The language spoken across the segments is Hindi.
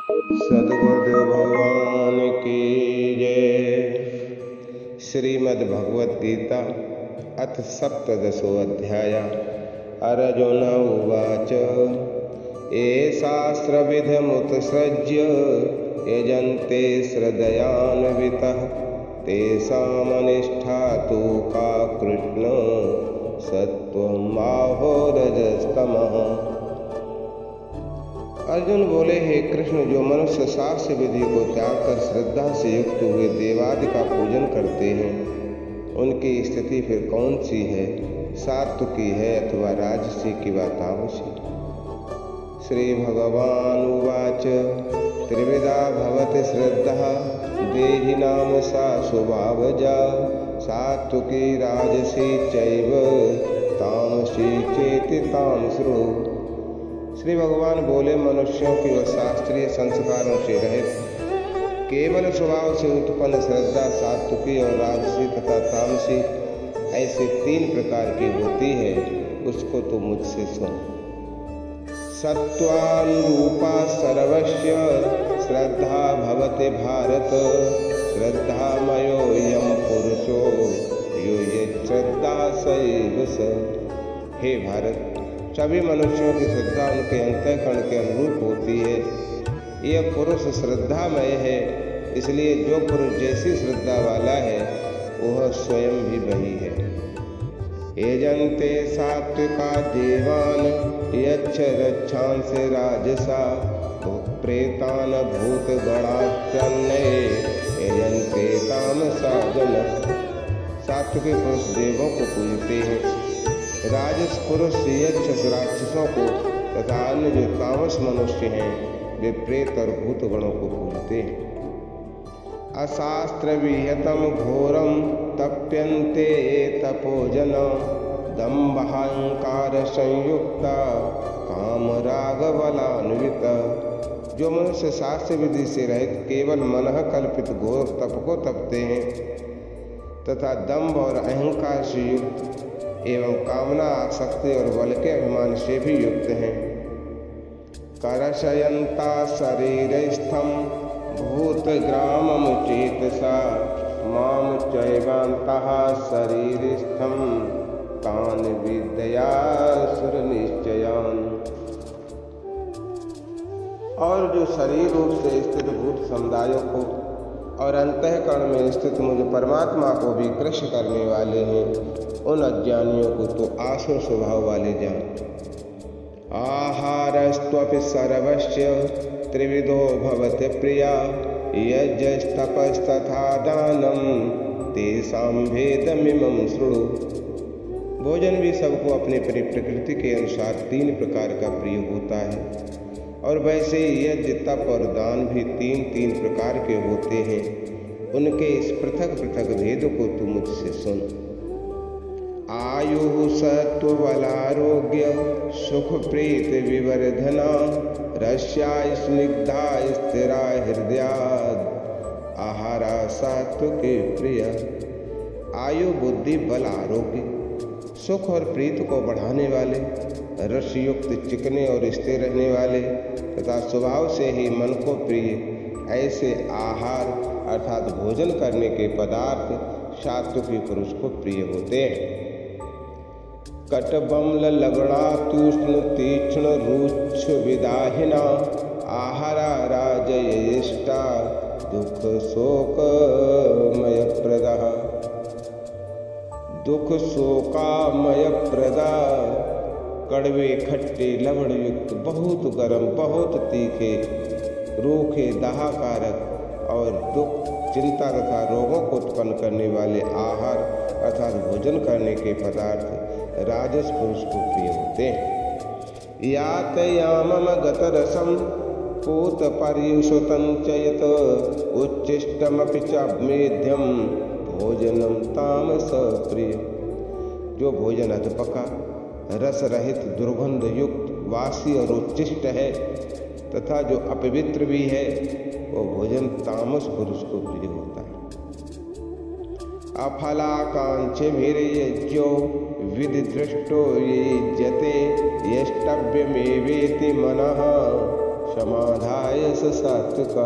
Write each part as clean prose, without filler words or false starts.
सद्गुरुदेव भगवान की जय। श्रीमद् भगवद गीता अथ सप्तदशो अध्याय। अर्जुन उवाच ये शास्त्रविधमुत्सृज्य यजन्ते श्रद्धयान्वितः तेषामनिष्ठा तु का कृष्ण सत्त्वं आहो रजस्तमः। अर्जुन बोले, हे कृष्ण, जो मनुष्य शास्त्र विधि को त्याग कर श्रद्धा से युक्त हुए देवादि का पूजन करते हैं, उनकी स्थिति फिर कौन सी है? सात्विकी है अथवा राजसी की वा तामसी? श्री भगवान उवाच त्रिविधा भवति श्रद्धा देहिनां सा स्वभावजा सात्विकी राजसी चैव तामसी चेति तां शृणु। श्री भगवान बोले, मनुष्यों की व शास्त्रीय संस्कारों से रहित केवल स्वभाव से उत्पन्न श्रद्धा सात्विकी और राजसी तथा तामसी ऐसे तीन प्रकार की होती है, उसको तो मुझसे सुन। सत्त्वानुरूपा सर्वस्य श्रद्धा भवति भारत श्रद्धामयोऽयं पुरुषो यो यच्छ्रद्धा सैव स। हे भारत, सभी मनुष्यों की श्रद्धा उनके अंतःकरण के अनुरूप होती है। यह पुरुष श्रद्धामय है, इसलिए जो पुरुष जैसी श्रद्धा वाला है वह स्वयं भी वही है। यजन्ते सात्विका देवान् यच्छ रक्षांसि राजसा प्रेतान् भूतगणाश्चन्ये यजन्ते तामसा जनः। सात्विक पुरुष देवों को पूजते हैं, राजस पुरुष यक्ष राक्षसों को तथा अन्य जो तामस मनुष्य हैं वे प्रेत और भूत गणों को पूजते हैं। अशास्त्र विहतम घोरम तप्यन्ते तपोजन दम्भाहंकार संयुक्ता काम राग बलान्विता। जो मनुष्य शास्त्र विधि से रहित केवल मनः कल्पित घोर तप को तपते हैं तथा दम्भ और अहंकार से युक्त एवं कामना आसक्ति और बल के अभिमान से भी युक्त हैं। करशयन्ता शरीरस्थं भूतग्रामं चेतसा मां चैवान्तः शरीरस्थं तान् विद्यासुर निश्चयान्। और जो शरीर रूप से स्थित भूत समुदायों को और अंतःकरण में स्थित मुझ परमात्मा को भी कृष्ण करने वाले हैं, उन अज्ञानियों को तो आसुर स्वभाव वाले जान। आहारस्त्वपि सर्वस्य त्रिविधो भवति प्रिया यज्ञस्तपस्तथा दानं तेषां भेदमिमं शृणु। भोजन भी सबको अपने प्रकृति के अनुसार तीन प्रकार का प्रिय होता है, और वैसे ही यज्ञ तप और दान भी तीन तीन प्रकार के होते हैं। उनके इस पृथक पृथक भेद को तू मुझसे सुन। आयु सत्वबलारोग्य सुख प्रीत विवर्धना रस्या स्निग्धा स्थिरा हृदयाद आहारा सात्विकी प्रिय। आयु बुद्धि बल आरोग्य सुख और प्रीत को बढ़ाने वाले, रसयुक्त चिकने और स्थिर रहने वाले तथा स्वभाव से ही मन को प्रिय ऐसे आहार अर्थात भोजन करने के पदार्थ सात्विकी पुरुष को प्रिय होते हैं। कटबम्ल लवणा तूष्ण तीक्ष्ण रुक्ष विदाहिना आहारा राजयिष्टा दुख शोकमय प्रदा। दुख शोकामय प्रदा कड़वे खट्टे लवण युक्त बहुत गर्म बहुत तीखे रूखे दाहकारक और दुख चिंता तथा रोगों को उत्पन्न करने वाले आहार अर्थात भोजन करने के पदार्थ राजस पुरुष को प्रिय होते हैं। यातयामम गतरसम पूत पर्युषुतंचयत उच्चिष्टमपि च मेध्यम भोजनम तामस प्रिय। जो भोजन अधपका रस रहित दुर्गंध युक्त वासी और उच्चिष्ट है तथा जो अपवित्र भी है वो भोजन तामस पुरुष को प्रिय होता है। अफलाकांक्षिभिर्यज्ञो विधिदृष्टो युज्यते यष्टव्यमेवेति मनः क्षमाधाय सात्विका।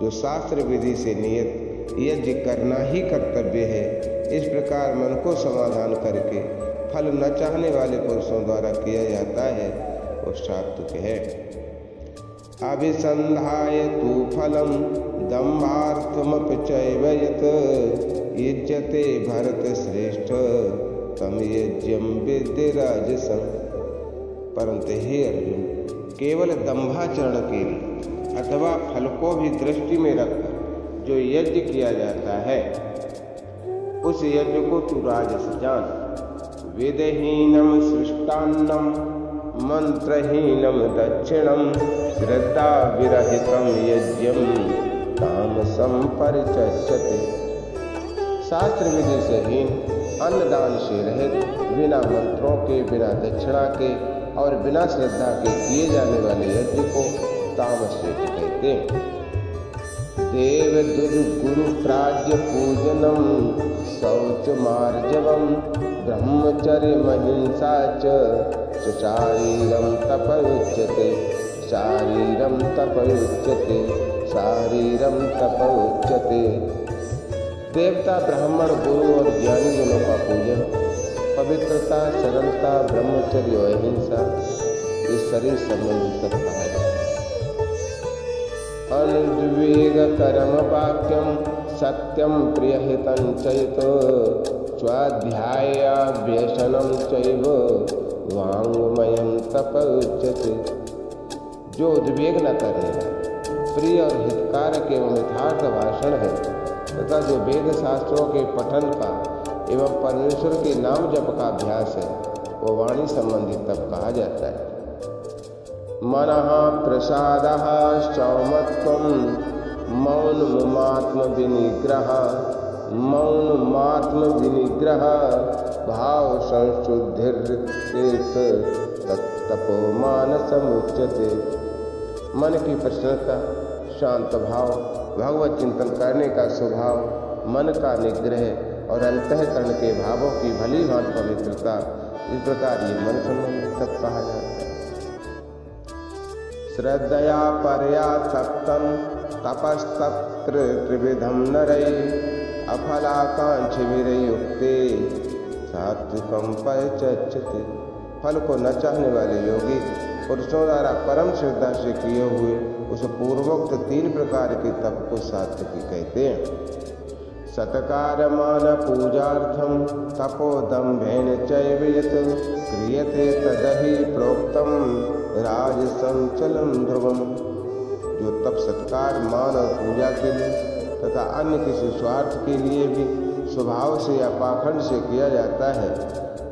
जो शास्त्र विधि से नियत यज्ञ करना ही कर्तव्य है, इस प्रकार मन को समाधान करके फल न चाहने वाले पुरुषों द्वारा किया जाता है, वो सात्विक है। अभिसंधाय तु फलम दम्भार्थमपचैव यत् युज्यते भरत श्रेष्ठ तम यज्ञं विद्धि राजसं। परंतु हे अर्जुन, केवल दंभाचरण के लिए अथवा फल को भी दृष्टि में रखकर जो यज्ञ किया जाता है, उस यज्ञ को तू राजस जान। वेदहीनम सृष्टान्नम मंत्रहीनम दक्षिणम श्रद्धा विरहितम यज्ञम तामसम परिचर्यते। शास्त्र विधि से हीन, अन्नदान से रहित, बिना मंत्रों के, बिना दक्षिणा के और बिना श्रद्धा के किए जाने वाले यज्ञ को तामस यज्ञ कहते हैं। देव दुज गुरु प्राज्य पूजनम शौच मार्जवम ब्रह्मचर्य महिंसा च शारीरम तपयुच्यते शारीरम तपयुच्यते शारीरम तपयुच्यते। देवता, ब्राह्मण, गुरु और ज्ञानी जनों का पूजन, पवित्रता, सरलता, ब्रह्मचर्य और अहिंसा, ये शरीर संबंधी तप कहा जाता है। अनुद्वेग कर्म वाक्यम सत्यम प्रियहितं चैतो स्वाध्यायाभ्यसनं चैव वाङ्मयं तप उच्यते। जो उद्वेग न करने वाला, प्रिय और हितकारक एवं यथार्थ भाषण है तथा जो वेद शास्त्रों के पठन का एवं परमेश्वर के नाम जप का अभ्यास है, वो वाणी संबंधी तप कहा जाता है। मनः प्रसादः सौमत्वं मौनमात्म विनिग्रह मौनमात्म विनिग्रह भाव संशुद्धिर्तीर्थ तत्तपो मानसमुच्यते। मन की प्रसन्नता, शांत भाव, भगवत चिंतन करने का स्वभाव, मन का निग्रह और अंतःकरण के भावों की भली भांति पवित्रता, इस प्रकार ये मन संबंधी तप कहा जाता है। श्रद्धया परया तप्तं तपस्तत्र त्रिविधं नरै अफलाकांक्षिभिर्युक्ते सात्विकं परिचर्यते। फल को न चाहने वाले योगी पुरुषों द्वारा परम श्रद्धा से किए हुए उस पूर्वोक्त 3 प्रकार के तप को सात्विकी कहते हैं। सत्कारमान पूजार्थम तपोदम्भेन चैव यत् क्रियते तदहि प्रोक्तम राजसंचलम ध्रुवम। जो तप सत्कार, मान और पूजा के लिए तथा अन्य किसी स्वार्थ के लिए भी स्वभाव से या पाखंड से किया जाता है,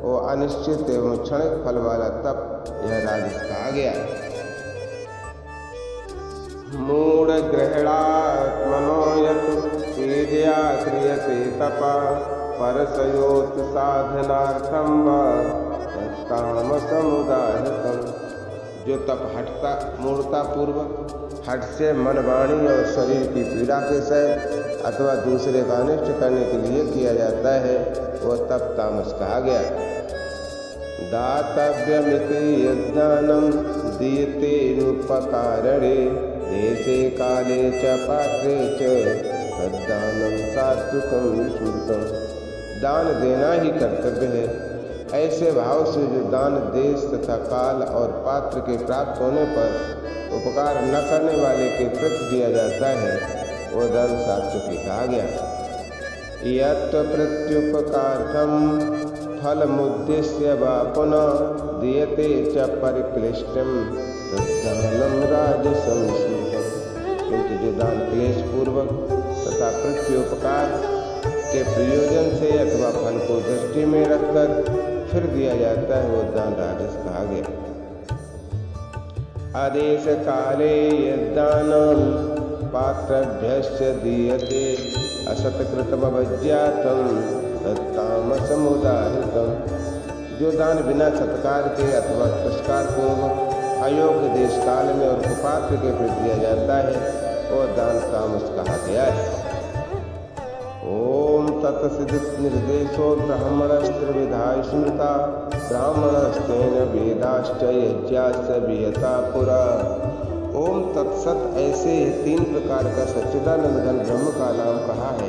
वो अनिश्चित एवं क्षणिक फल वाला तप यह राजस कहा गया। मूढ़ ग्रहणात्मनो यत् पीडया क्रियते तपा परसयोत् साधनार्थं वा तामसमुदाहृतम्। जो तप हटता, मूढ़ता पूर्वक, हट से मन, वाणी और शरीर की पीड़ा के सह अथवा दूसरे का अनिष्ट करने के लिए किया जाता है, वह तप तामस कहा गया। दातव्यमिति यज्ञानं दीयतेनुपकारणे देशे काले च पात्रे च तद्दानं सात्विकं विस्मृतं। दान देना ही कर्तव्य है। ऐसे भाव से जो दान देश तथा काल और पात्र के प्राप्त होने पर उपकार न करने वाले के प्रति दिया जाता है, वह दान सात्विकी कहा गया। यत् प्रत्युपकार्थं फलमुद्दिश्य वा पुनः दीयते च परिक्लिष्टं तद्दानं राजसं स्मृतम्। किंतु जो दान क्लेश पूर्वक तथा प्रत्युपकार के प्रयोजन से अथवा फल को दृष्टि में रखकर फिर दिया जाता है, वो दान राजस कहा गया। आदेश काले यद्दानं पात्रभ्यश्च दीयते असत्कृतमवज्ञातं तत्तामसमुदाहृतं। जो दान बिना सत्कार के अथवा तिरस्कार पूर्वक अयोग्य देश काल में और कुपात्र के प्रति दिया जाता है, वो दान तामस कहा गया है। ओम तत्सदित निर्देशो ब्राह्मणस्त्रिविधाय स्मृता ब्राह्मणस्तेन वेदाश्च यज्ञाश्च विहता पुरा ओम तत्सत ऐसे 3 प्रकार का सच्चिदानंद घन ब्रह्म का नाम कहा है।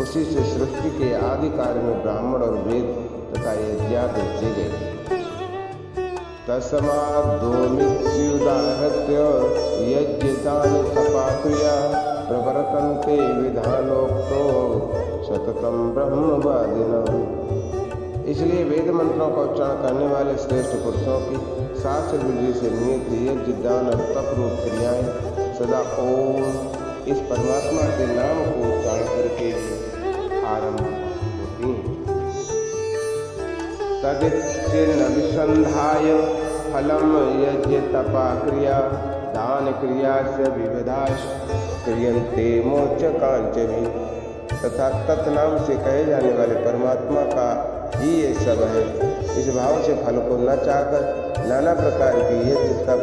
उसी से सृष्टि के आदि काल में ब्राह्मण और वेद तथा यज्ञादि रचे गए। तस्माद्दोमित्युदाहृत्य यज्ञदान तपाक्रिया प्रवर्तन्ते विधानोक्तो सततम ब्रह्मवादिनः। इसलिए वेद मंत्रों का उच्चारण करने वाले श्रेष्ठ पुरुषों की शास्त्र विधि से नियत यज्ञ दान और तप रूप क्रियाएं सदा ओम इस परमात्मा के नाम को उच्चारण करके आरंभ होती हैं। तदित्यनभिसंधाय फलम यज्ञ तपा क्रिया दान क्रिया से विविधाश क्रियन्ते मोचकांच भी। तथा तत्नाम से कहे जाने वाले परमात्मा का ही ये सब है। इस भाव से फल को न चाहकर नाना प्रकार की यज्ञ तप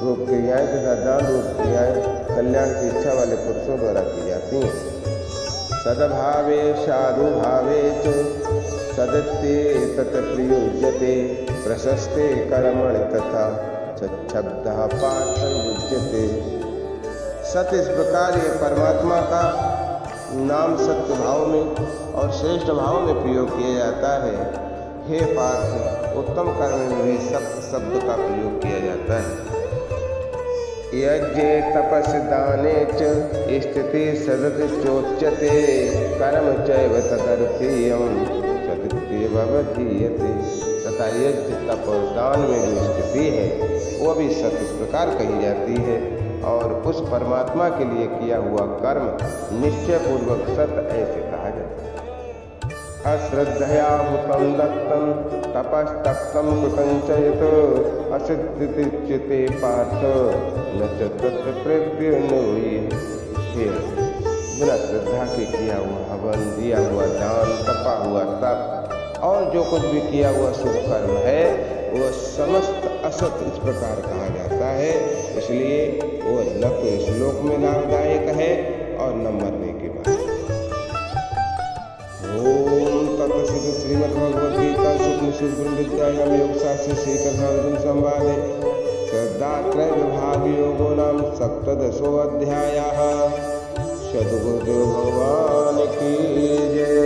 रूप क्रियाएं तथा दान रूप क्रियाएं कल्याण की इच्छा वाले पुरुषों द्वारा की जाती हैं। सद्भावे साधु भावे च सदत्ते तत्प्रयुज्यते प्रशस्ते कर्मणि तथा सच्छब्दः पार्थ युज्यते। सत इस प्रकार ये परमात्मा का नाम सत्य भाव में और श्रेष्ठ भाव में प्रयोग किया जाता है। हे पार्थ, उत्तम कर्म में भी सत्य शब्द का प्रयोग किया जाता है। यज्ञ तपस् दाने च स्थिति सदति चोच्यते कर्म चैव तदर्थीयं सदित्यवधीयते। तथा यज्ञ तप और दान में जो स्थिति है वो भी सत्य इस प्रकार कही जाती है और उस परमात्मा के लिए किया हुआ कर्म निश्चय पूर्वक सत्य ऐसे कहा जाता है। अश्रद्धया हुतं दत्तं तपस्तप्तं कृतञ्चयत् असिद्धिच्यते पार्थ न च तत्र प्रत्यनुयेत्। बिना श्रद्धा के किया हुआ हवन, दिया हुआ दान, तपा हुआ तप और जो कुछ भी किया हुआ शुभ कर्म है वह समस्त असत इस प्रकार कहा जाता है। इसलिए वह न तो इस लोक में लाभदायक है और न मरने के बाद। ओम तत्सत्। श्रीमद्भगवद्गीता सूक्ष्म विद्यायां योगशास्त्रे श्रीकृष्णार्जुन संवादे श्रद्धात्रय विभाग योगो नाम सप्तदशोऽध्यायः। सद्गुरुदेव भगवान की जय।